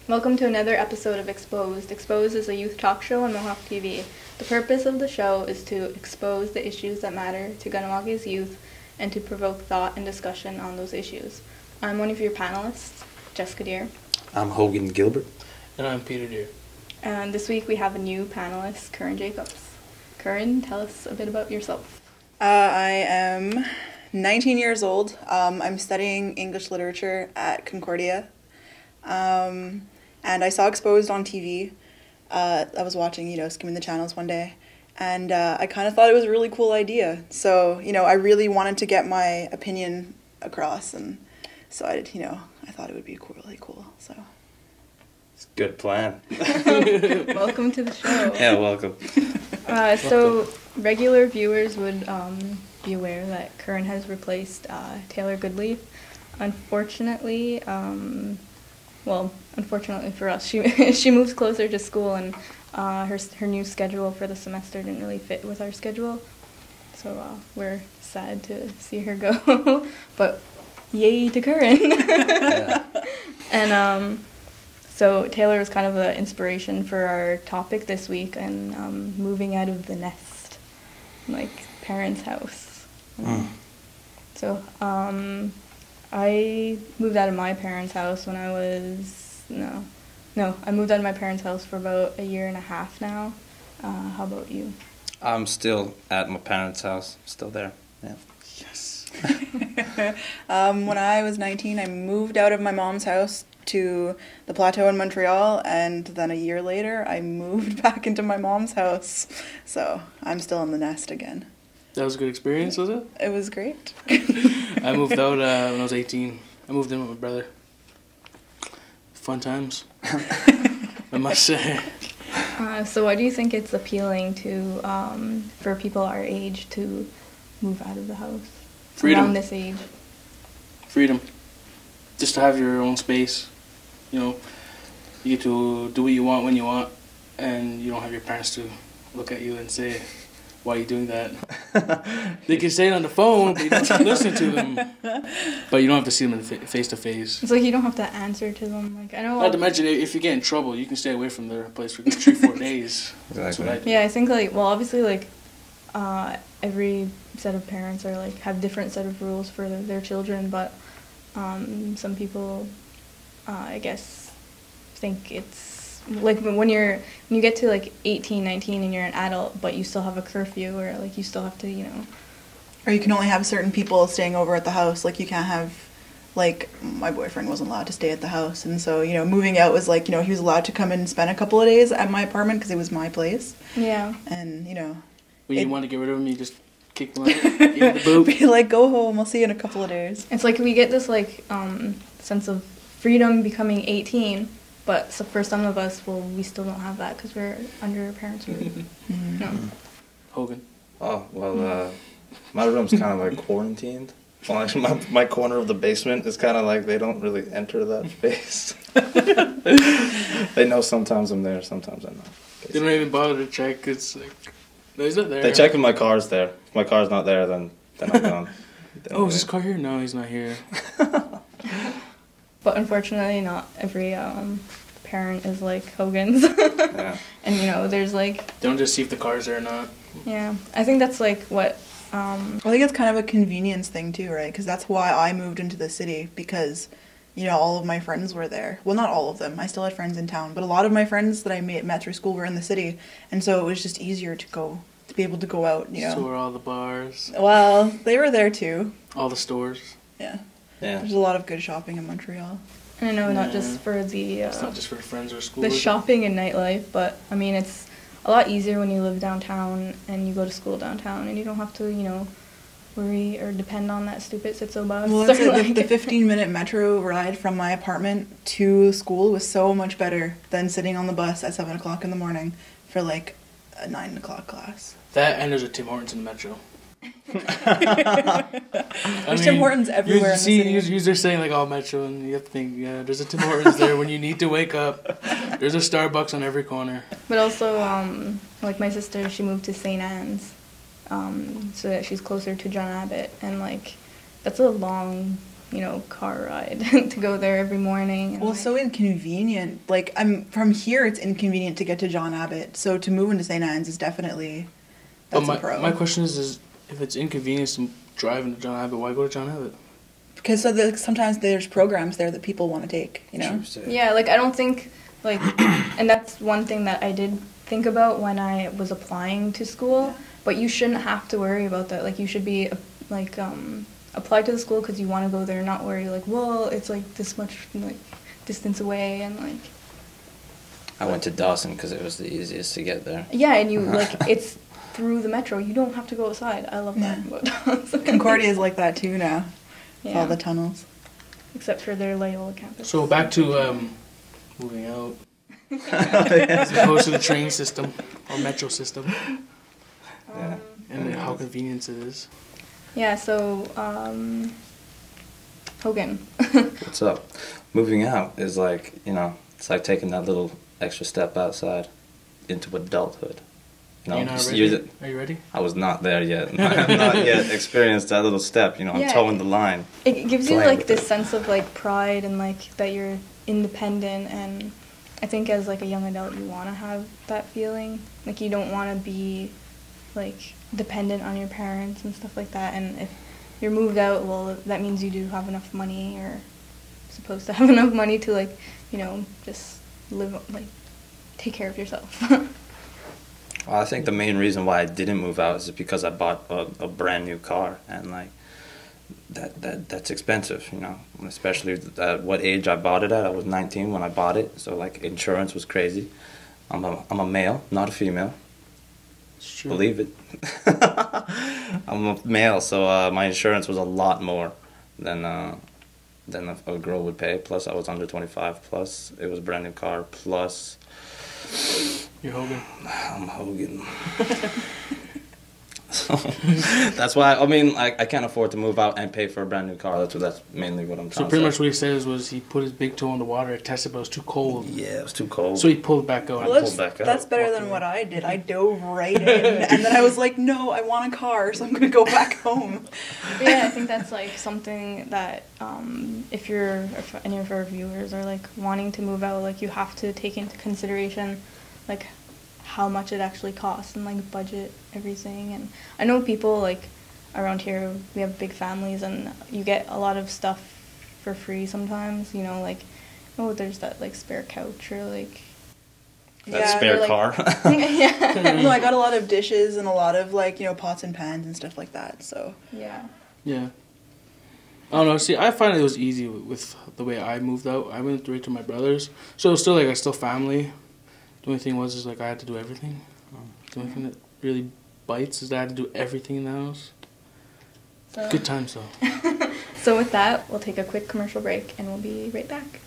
Welcome to another episode of Exposed. Exposed is a youth talk show on Mohawk TV. The purpose of the show is to expose the issues that matter to Kahnawakis youth and to provoke thought and discussion on those issues. I'm one of your panelists, Jessica Deer. I'm Hogan Gilbert. And I'm Peter Deer. And this week we have a new panelist, Curran Jacobs. Curran, tell us a bit about yourself. I am 19 years old. I'm studying English literature at Concordia. And I saw Exposed on TV. I was watching, skimming the channels one day. And I kind of thought it was a really cool idea. So, I really wanted to get my opinion across. And so I thought it would be really cool. So. It's a good plan. Welcome to the show. Yeah, welcome. So regular viewers would be aware that Curran has replaced Taylor Goodleaf. Unfortunately, unfortunately for us, she moved closer to school, and her new schedule for the semester didn't really fit with our schedule. So we're sad to see her go, but yay to Curran. Yeah. And so Taylor was kind of the inspiration for our topic this week, and moving out of the nest, like parents' house. So I moved out of my parents' house when I was, I moved out of my parents' house for about a year and a half now. How about you? I'm still at my parents' house. Still there. Yeah. Yes. When I was 19, I moved out of my mom's house to the Plateau in Montreal, and then a year later, I moved back into my mom's house. So I'm still in the nest again. That was a good experience, was it? It was great. I moved out when I was 18. I moved in with my brother. Fun times, I must say. So why do you think it's appealing to for people our age to move out of the house? Freedom. Around this age. Freedom. Just to have your own space. You get to do what you want when you want, and you don't have your parents to look at you and say, why are you doing that? They can say it on the phone, but you don't have to listen to them. But you don't have to see them face to face. It's like you don't have to answer to them. Like I know. Not to mention, if you get in trouble, you can stay away from their place for 3-4 days. Exactly. That's what I do. Yeah, I think obviously every set of parents are have different set of rules for their children, but some people, I guess, think it's when you get to 18, 19 and you're an adult, but you still have a curfew, or you still have to, Or you can only have certain people staying over at the house. You can't have, my boyfriend wasn't allowed to stay at the house. And so, moving out was he was allowed to come and spend a couple of days at my apartment because it was my place. Yeah. And, When you want to get rid of them, you just kick them out, give them the boot. be go home, I'll see you in a couple of days. It's we get this, sense of freedom becoming 18, but for some of us, we still don't have that because we're under our parents' roof. Mm-hmm. No. Hogan. Oh, well, my room's kind of quarantined. Well, actually, my corner of the basement is kind of they don't really enter that space. They know sometimes I'm there, sometimes I'm not. They don't even bother to check. It's no, he's not there. They check if my car's there. If my car's not there, then I'm gone. Oh, is his car here? No, he's not here. But unfortunately, not every parent is like Hogan's. Yeah. And, there's They don't just see if the car's there or not. yeah, I think that's what... I think it's kind of a convenience thing too, right? Because that's why I moved into the city, because, all of my friends were there. Well, not all of them. I still had friends in town, but a lot of my friends that I met through school were in the city, and so it was just easier to be able to go out, So were all the bars. Well, they were there too. All the stores. Yeah. Yeah. There's a lot of good shopping in Montreal. And I know not Yeah. just for It's not just for friends or school. the shopping and nightlife, but, it's a lot easier when you live downtown and you go to school downtown and you don't have to, worry or depend on that stupid Sitso bus. Well, that's it. The 15-minute metro ride from my apartment to school was so much better than sitting on the bus at 7 o'clock in the morning for a 9 o'clock class. That, and there's a Tim Hortons in the metro. There's Tim Hortons everywhere in the city. You're saying oh Metro, and you have to think, yeah, there's a Tim Hortons there when you need to wake up. There's a Starbucks on every corner. But also, my sister, she moved to St. Anne's, so that she's closer to John Abbott, and that's a long car ride to go there every morning. And Well, like, so inconvenient. Like, I'm from here, it's inconvenient to get to John Abbott. So to move into St. Anne's is definitely, that's a pro. My question is if it's inconvenience to drive into John Abbott, why go to John Abbott? Because sometimes there's programs there that people want to take, you know? yeah, like I don't think like, and that's one thing that I did think about when I was applying to school. Yeah. But you shouldn't have to worry about that. Like you should be like apply to the school because you want to go there, not worry like, well, it's like this much like distance away and like. I went to Dawson because it was the easiest to get there. Yeah, and you like it's through the metro. You don't have to go outside. I love that about Dawson. Concordia is like that too now. With Yeah. all the tunnels. Except for their Loyola campus. So back to moving out. As opposed to the train system or metro system Yeah. and how convenient it is. Yeah, so Hogan. What's up? Moving out is like, it's like taking that little extra step outside into adulthood. You're not just ready? use it. Are you ready? I was not there yet. I have not yet experienced that little step. I'm Yeah. towing the line. It gives you Playing like with this it. sense of like pride and like that you're independent, and I think as like a young adult you want to have that feeling. Like you don't want to be like dependent on your parents and stuff like that, and if you're moved out, well, that means you do have enough money, or supposed to have enough money to like, just live, like take care of yourself. Well, I think the main reason why I didn't move out is because I bought a brand new car, and like that's expensive, especially at what age I bought it at. I was 19 when I bought it, so like insurance was crazy. I'm a male, not a female. It's true. Believe it. I'm a male, so my insurance was a lot more than a girl would pay. Plus, I was under 25. Plus, it was a brand new car. Plus, You're Hogan. I'm Hogan. So, that's why I can't afford to move out and pay for a brand new car. That's mainly what I'm So trying pretty to much say. what he says was he put his big toe in the water, it tested, but it was too cold. Yeah, it was too cold. So he pulled back out. Well, pulled back out, that's better walked than away. what I did. I dove right in, and then I was like, no, I want a car, so I'm going to go back home. But yeah, I think that's like something that if any of our viewers are like wanting to move out, like you have to take into consideration like how much it actually costs and like budget everything. And I know people like around here, we have big families and you get a lot of stuff for free sometimes, like, oh, there's that like spare couch or like That Yeah, spare like- car. yeah. No, I got a lot of dishes and a lot of like, pots and pans and stuff like that, so. Yeah. Yeah. I don't know. See, I find it was easy with the way I moved out. I went right to my brother's. So it was still like I still family. The only thing was like I had to do everything. The only thing that really bites is that I had to do everything in the house. So, Good times though. so with that, we'll take a quick commercial break and we'll be right back.